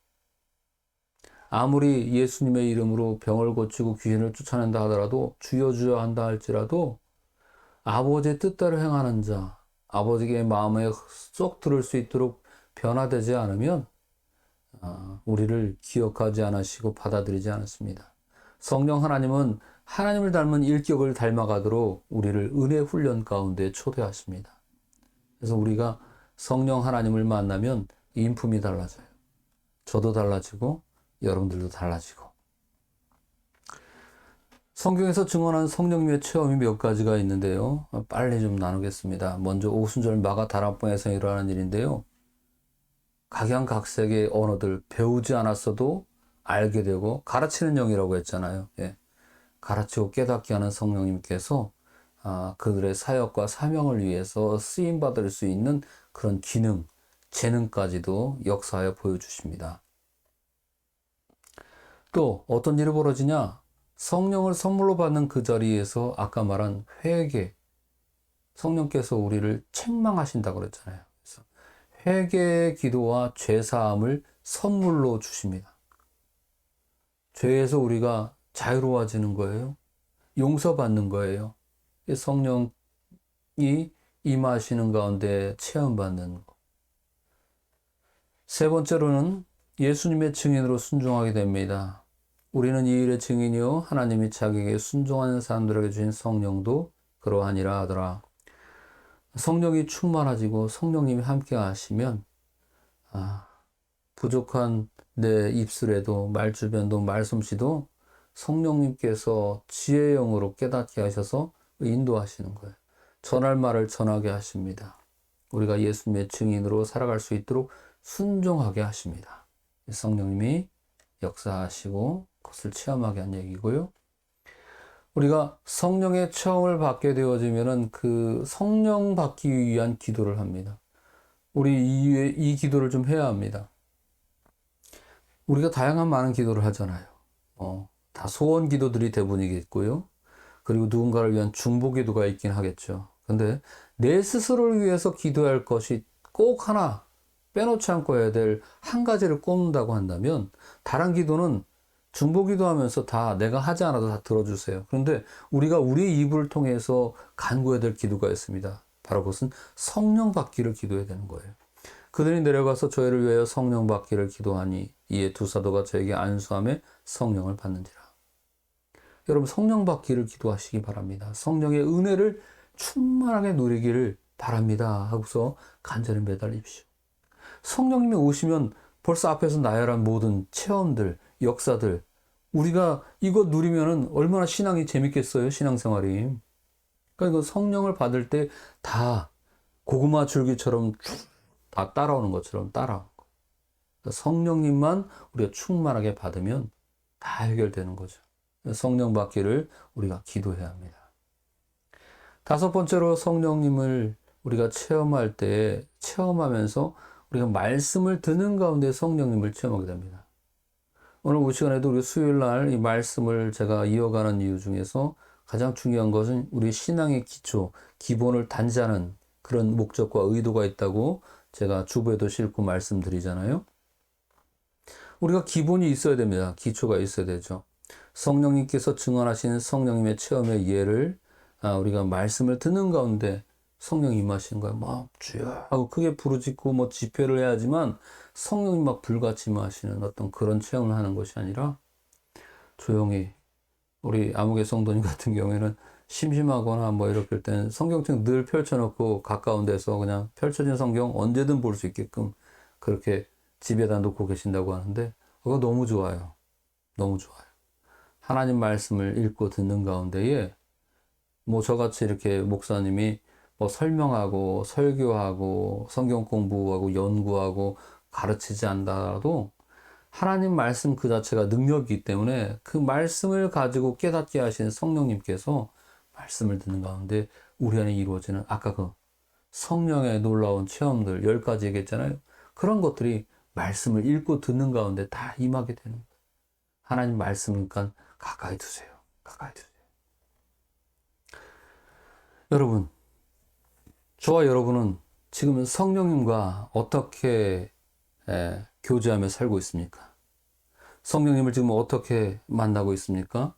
아무리 예수님의 이름으로 병을 고치고 귀신을 쫓아낸다 하더라도 주여 주여 한다 할지라도 아버지의 뜻대로 행하는 자, 아버지의 마음에 쏙 들을 수 있도록 변화되지 않으면 우리를 기억하지 않으시고 받아들이지 않았습니다. 성령 하나님은 하나님을 닮은 일격을 닮아가도록 우리를 은혜 훈련 가운데 초대하십니다. 그래서 우리가 성령 하나님을 만나면 인품이 달라져요. 저도 달라지고 여러분들도 달라지고. 성경에서 증언한 성령님의 체험이 몇 가지가 있는데요. 빨리 좀 나누겠습니다. 먼저 오순절 마가 다락방에서 일어나는 일인데요. 각양각색의 언어들 배우지 않았어도 알게 되고 가르치는 영이라고 했잖아요. 가르치고 깨닫게 하는 성령님께서 그들의 사역과 사명을 위해서 쓰임받을 수 있는 그런 기능, 재능까지도 역사하여 보여주십니다. 또 어떤 일이 벌어지냐? 성령을 선물로 받는 그 자리에서 아까 말한 회개, 성령께서 우리를 책망하신다고 그랬잖아요. 그래서 회개의 기도와 죄사함을 선물로 주십니다. 죄에서 우리가 자유로워지는 거예요. 용서받는 거예요. 성령이 임하시는 가운데 체험받는 것. 세 번째로는 예수님의 증인으로 순종하게 됩니다. 우리는 이 일의 증인이요 하나님이 자기에게 순종하는 사람들에게 주신 성령도 그러하니라 하더라. 성령이 충만하시고 성령님이 함께 하시면 부족한 내 입술에도 말주변도 말솜씨도 성령님께서 지혜의 영으로 깨닫게 하셔서 인도하시는 거예요. 전할 말을 전하게 하십니다. 우리가 예수님의 증인으로 살아갈 수 있도록 순종하게 하십니다. 성령님이 역사하시고 그것을 체험하게 한 얘기고요. 우리가 성령의 체험을 받게 되어지면은 그 성령 받기 위한 기도를 합니다. 우리 이 기도를 좀 해야 합니다. 우리가 다양한 많은 기도를 하잖아요. 다 소원 기도들이 대부분이겠고요. 그리고 누군가를 위한 중보 기도가 있긴 하겠죠. 근데 내 스스로를 위해서 기도할 것이 꼭 하나 빼놓지 않고 해야 될 한 가지를 꼽는다고 한다면 다른 기도는 중보 기도하면서 다 내가 하지 않아도 다 들어주세요. 그런데 우리가 우리 입을 통해서 간구해야 될 기도가 있습니다. 바로 그것은 성령 받기를 기도해야 되는 거예요. 그들이 내려가서 저희를 위하여 성령 받기를 기도하니 이에 두 사도가 저에게 안수함에 성령을 받는지라. 여러분 성령 받기를 기도하시기 바랍니다. 성령의 은혜를 충만하게 누리기를 바랍니다 하고서 간절히 매달립시오. 성령님이 오시면 벌써 앞에서 나열한 모든 체험들, 역사들 우리가 이거 누리면은 얼마나 신앙이 재밌겠어요. 신앙생활이. 그러니까 성령을 받을 때 다 고구마 줄기처럼 다 따라오는 것처럼 따라오는 거. 그러니까 성령님만 우리가 충만하게 받으면 다 해결되는 거죠. 성령 받기를 우리가 기도해야 합니다. 다섯 번째로 성령님을 우리가 체험할 때 체험하면서 우리가 말씀을 듣는 가운데 성령님을 체험하게 됩니다. 오늘 이 시간에도 우리 수요일 날 이 말씀을 제가 이어가는 이유 중에서 가장 중요한 것은 우리 신앙의 기초, 기본을 단지하는 그런 목적과 의도가 있다고 제가 주부에도 싣고 말씀드리잖아요. 우리가 기본이 있어야 됩니다. 기초가 있어야 되죠. 성령님께서 증언하신 성령님의 체험의 예를 우리가 말씀을 듣는 가운데 성령이 임하시는 거예요. 막 주여 하고 크게 부르짖고 뭐 집회를 해야 하지만 성령이 막 불같이 임하시는 어떤 그런 체험을 하는 것이 아니라 조용히 우리 아무개 성도님 같은 경우에는 심심하거나 뭐 이렇게 할 때는 성경책 늘 펼쳐놓고 가까운 데서 그냥 펼쳐진 성경 언제든 볼 수 있게끔 그렇게 집에다 놓고 계신다고 하는데 그거 너무 좋아요. 너무 좋아요. 하나님 말씀을 읽고 듣는 가운데에 뭐 저같이 이렇게 목사님이 뭐 설명하고 설교하고 성경 공부하고 연구하고 가르치지 않더라도 하나님 말씀 그 자체가 능력이기 때문에 그 말씀을 가지고 깨닫게 하신 성령님께서 말씀을 듣는 가운데 우리 안에 이루어지는 아까 그 성령의 놀라운 체험들 10가지 얘기했잖아요. 그런 것들이 말씀을 읽고 듣는 가운데 다 임하게 되는 거예요. 하나님 말씀이니까 가까이 두세요. 가까이 두세요. 여러분, 저와 여러분은 지금 성령님과 어떻게 교제하며 살고 있습니까? 성령님을 지금 어떻게 만나고 있습니까?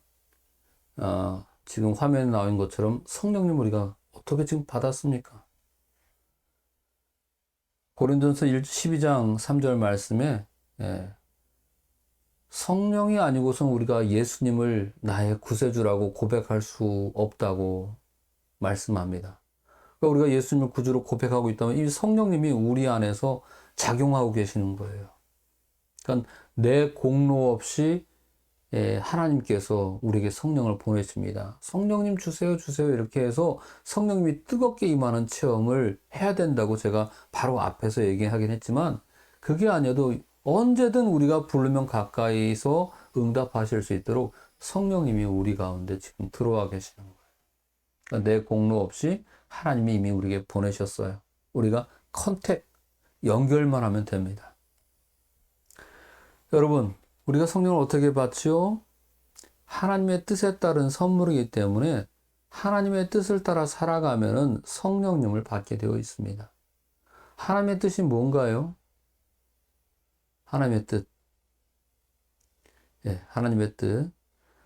지금 화면에 나온 것처럼 성령님 우리가 어떻게 지금 받았습니까? 고린도전서 12장 3절 말씀에 성령이 아니고선 우리가 예수님을 나의 구세주라고 고백할 수 없다고 말씀합니다. 그러니까 우리가 예수님을 구주로 고백하고 있다면 이 성령님이 우리 안에서 작용하고 계시는 거예요. 그러니까 내 공로 없이 하나님께서 우리에게 성령을 보내십니다. 성령님 주세요, 주세요 이렇게 해서 성령님이 뜨겁게 임하는 체험을 해야 된다고 제가 바로 앞에서 얘기하긴 했지만 그게 아니어도 언제든 우리가 부르면 가까이서 응답하실 수 있도록 성령님이 우리 가운데 지금 들어와 계시는 거예요. 그러니까 내 공로 없이 하나님이 이미 우리에게 보내셨어요. 우리가 연결만 하면 됩니다. 여러분, 우리가 성령을 어떻게 받지요? 하나님의 뜻에 따른 선물이기 때문에 하나님의 뜻을 따라 살아가면은 성령님을 받게 되어 있습니다. 하나님의 뜻이 뭔가요? 하나님의 뜻. 하나님의 뜻.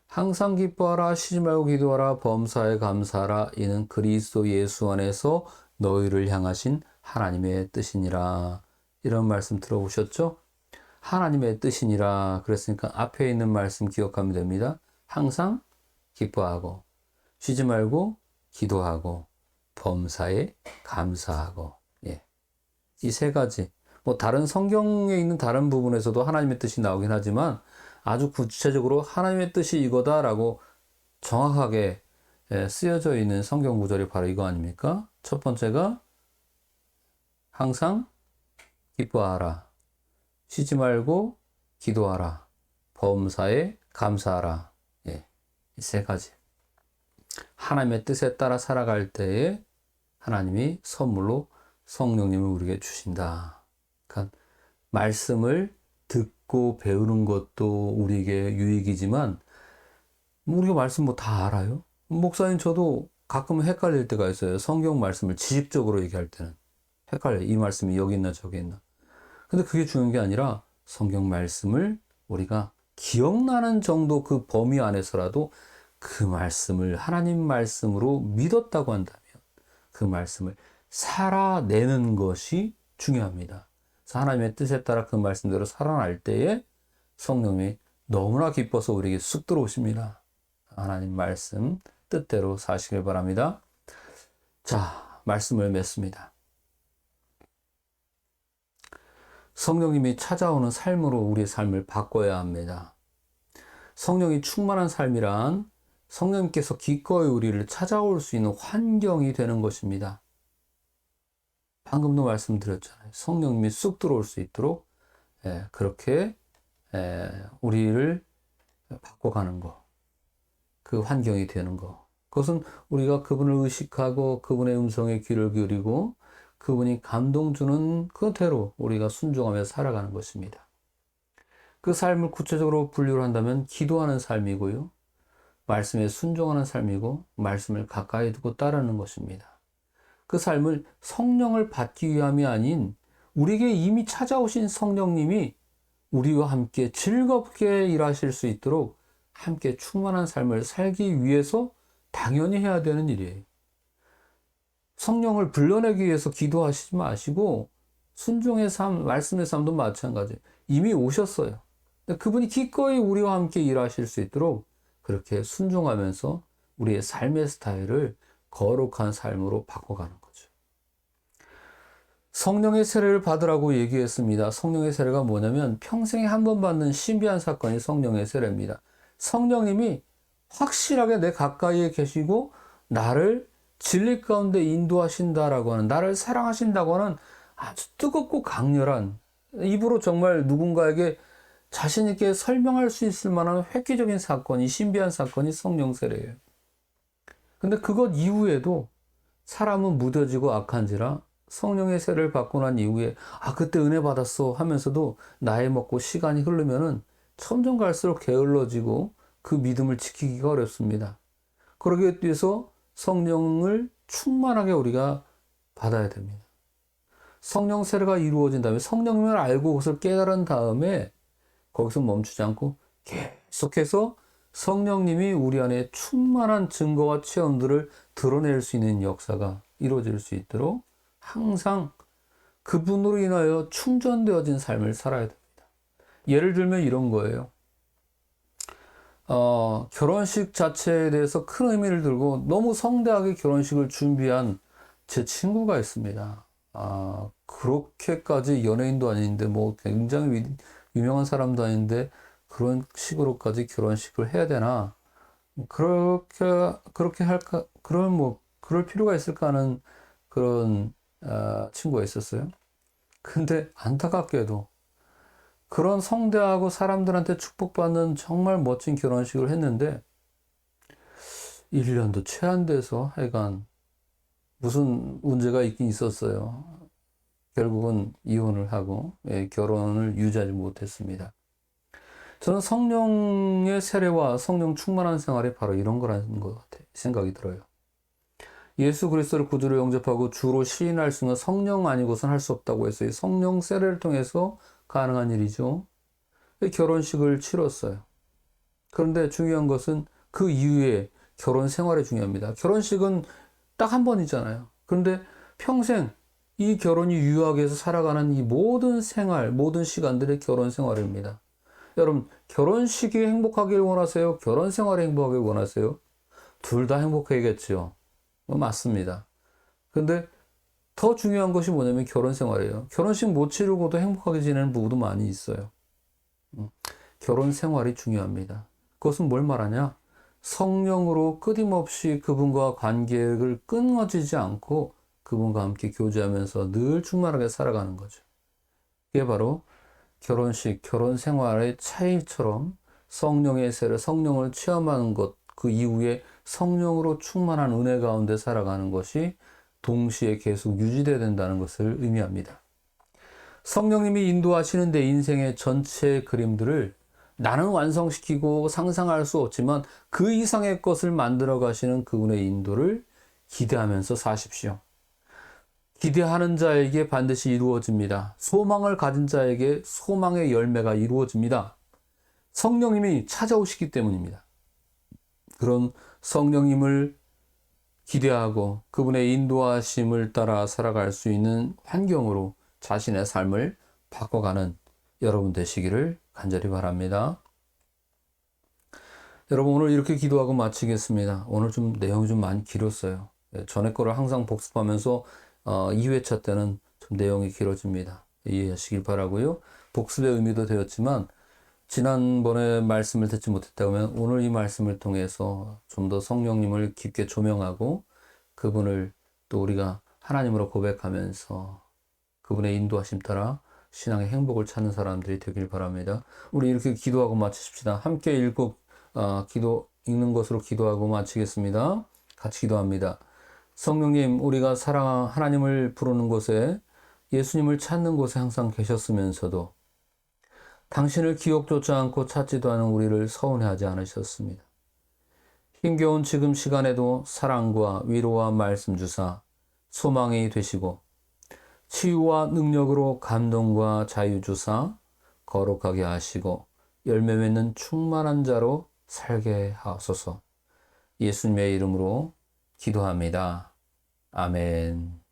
항상 기뻐하라, 쉬지 말고 기도하라, 범사에 감사하라. 이는 그리스도 예수 안에서 너희를 향하신 하나님의 뜻이니라. 이런 말씀 들어보셨죠? 하나님의 뜻이니라 그랬으니까 앞에 있는 말씀 기억하면 됩니다. 항상 기뻐하고 쉬지 말고 기도하고 범사에 감사하고. 예. 이 세 가지. 뭐 다른 성경에 있는 다른 부분에서도 하나님의 뜻이 나오긴 하지만 아주 구체적으로 하나님의 뜻이 이거다라고 정확하게 쓰여져 있는 성경 구절이 바로 이거 아닙니까? 첫 번째가 항상 기뻐하라. 쉬지 말고 기도하라. 범사에 감사하라. 예. 이 세 가지. 하나님의 뜻에 따라 살아갈 때에 하나님이 선물로 성령님을 우리에게 주신다. 그러니까 말씀을 듣고 배우는 것도 우리에게 유익이지만 우리가 말씀 뭐 다 알아요? 목사님 저도 가끔 헷갈릴 때가 있어요. 성경 말씀을 지식적으로 얘기할 때는 헷갈려요. 이 말씀이 여기 있나 저기 있나. 근데 그게 중요한 게 아니라 성경 말씀을 우리가 기억나는 정도 그 범위 안에서라도 그 말씀을 하나님 말씀으로 믿었다고 한다면 그 말씀을 살아내는 것이 중요합니다. 그래서 하나님의 뜻에 따라 그 말씀대로 살아날 때에 성령이 너무나 기뻐서 우리에게 쑥 들어오십니다. 하나님 말씀 뜻대로 사시길 바랍니다. 자, 말씀을 맺습니다. 성령님이 찾아오는 삶으로 우리의 삶을 바꿔야 합니다. 성령이 충만한 삶이란 성령님께서 기꺼이 우리를 찾아올 수 있는 환경이 되는 것입니다. 방금도 말씀드렸잖아요. 성령님이 쑥 들어올 수 있도록 그렇게 우리를 바꿔가는 것, 그 환경이 되는 것. 그것은 우리가 그분을 의식하고 그분의 음성에 귀를 기울이고 그분이 감동 주는 그대로 우리가 순종하며 살아가는 것입니다. 그 삶을 구체적으로 분류를 한다면 기도하는 삶이고요. 말씀에 순종하는 삶이고 말씀을 가까이 두고 따르는 것입니다. 그 삶을 성령을 받기 위함이 아닌 우리에게 이미 찾아오신 성령님이 우리와 함께 즐겁게 일하실 수 있도록 함께 충만한 삶을 살기 위해서 당연히 해야 되는 일이에요. 성령을 불러내기 위해서 기도하시지 마시고 순종의 삶, 말씀의 삶도 마찬가지예요. 이미 오셨어요. 그분이 기꺼이 우리와 함께 일하실 수 있도록 그렇게 순종하면서 우리의 삶의 스타일을 거룩한 삶으로 바꿔가는 거죠. 성령의 세례를 받으라고 얘기했습니다. 성령의 세례가 뭐냐면 평생에 한 번 받는 신비한 사건이 성령의 세례입니다. 성령님이 확실하게 내 가까이에 계시고 나를 진리 가운데 인도하신다라고 하는, 나를 사랑하신다고 하는 아주 뜨겁고 강렬한, 입으로 정말 누군가에게 자신 있게 설명할 수 있을 만한 획기적인 사건이, 신비한 사건이 성령 세례예요. 근데 그것 이후에도 사람은 무뎌지고 악한지라 성령의 세례를 받고 난 이후에 그때 은혜 받았어 하면서도 나이 먹고 시간이 흐르면은 점점 갈수록 게을러지고 그 믿음을 지키기가 어렵습니다. 그러기 위해서 성령을 충만하게 우리가 받아야 됩니다. 성령 세례가 이루어진 다음에 성령님을 알고 그것을 깨달은 다음에 거기서 멈추지 않고 계속해서 성령님이 우리 안에 충만한 증거와 체험들을 드러낼 수 있는 역사가 이루어질 수 있도록 항상 그분으로 인하여 충전되어진 삶을 살아야 됩니다. 예를 들면 이런 거예요. 결혼식 자체에 대해서 큰 의미를 들고 너무 성대하게 결혼식을 준비한 제 친구가 있습니다. 그렇게까지 연예인도 아닌데 뭐 굉장히 유명한 사람도 아닌데 그런 식으로까지 결혼식을 해야 되나? 그렇게 할까? 그럴 필요가 있을까 하는 그런 친구가 있었어요. 근데 안타깝게도 그런 성대하고 사람들한테 축복받는 정말 멋진 결혼식을 했는데 1년도 채 안 돼서 하여간 무슨 문제가 있긴 있었어요. 결국은 이혼을 하고 결혼을 유지하지 못했습니다. 저는 성령의 세례와 성령 충만한 생활이 바로 이런 거라는 것 같아요. 생각이 들어요. 예수 그리스도를 구주로 영접하고 주로 시인할 수 있는 성령 아니고선 할 수 없다고 했어요. 성령 세례를 통해서 가능한 일이죠. 결혼식을 치렀어요. 그런데 중요한 것은 그 이후에 결혼 생활이 중요합니다. 결혼식은 딱 한 번이잖아요. 그런데 평생 이 결혼이 유학에서 살아가는 이 모든 생활, 모든 시간들의 결혼 생활입니다. 여러분, 결혼식이 행복하길 원하세요? 결혼 생활이 행복하길 원하세요? 둘 다 행복해야겠죠. 맞습니다. 근데 더 중요한 것이 뭐냐면 결혼 생활이에요. 결혼식 못 치르고도 행복하게 지내는 부부도 많이 있어요. 결혼 생활이 중요합니다. 그것은 뭘 말하냐? 성령으로 끊임없이 그분과 관계를 끊어지지 않고 그분과 함께 교제하면서 늘 충만하게 살아가는 거죠. 이게 바로 결혼식, 결혼 생활의 차이처럼 성령의 세례, 성령을 체험하는 것, 그 이후에 성령으로 충만한 은혜 가운데 살아가는 것이 동시에 계속 유지되어야 된다는 것을 의미합니다. 성령님이 인도하시는 내 인생의 전체 그림들을 나는 완성시키고 상상할 수 없지만 그 이상의 것을 만들어 가시는 그분의 인도를 기대하면서 사십시오. 기대하는 자에게 반드시 이루어집니다. 소망을 가진 자에게 소망의 열매가 이루어집니다. 성령님이 찾아오시기 때문입니다. 그런 성령님을 기대하고 그분의 인도하심을 따라 살아갈 수 있는 환경으로 자신의 삶을 바꿔가는 여러분 되시기를 간절히 바랍니다. 여러분, 오늘 이렇게 기도하고 마치겠습니다. 오늘 좀 내용이 좀 많이 길었어요. 전에 거를 항상 복습하면서 2회차 때는 좀 내용이 길어집니다. 이해하시길 바라고요. 복습의 의미도 되었지만 지난번에 말씀을 듣지 못했다면 오늘 이 말씀을 통해서 좀 더 성령님을 깊게 조명하고 그분을 또 우리가 하나님으로 고백하면서 그분의 인도하심 따라 신앙의 행복을 찾는 사람들이 되길 바랍니다. 우리 이렇게 기도하고 마치십시다. 함께 읽는 것으로 기도하고 마치겠습니다. 같이 기도합니다. 성령님, 우리가 하나님을 부르는 곳에, 예수님을 찾는 곳에 항상 계셨으면서도 당신을 기억조차 않고 찾지도 않은 우리를 서운해하지 않으셨습니다. 힘겨운 지금 시간에도 사랑과 위로와 말씀 주사 소망이 되시고 치유와 능력으로 감동과 자유 주사 거룩하게 하시고 열매 맺는 충만한 자로 살게 하소서. 예수님의 이름으로 기도합니다. 아멘.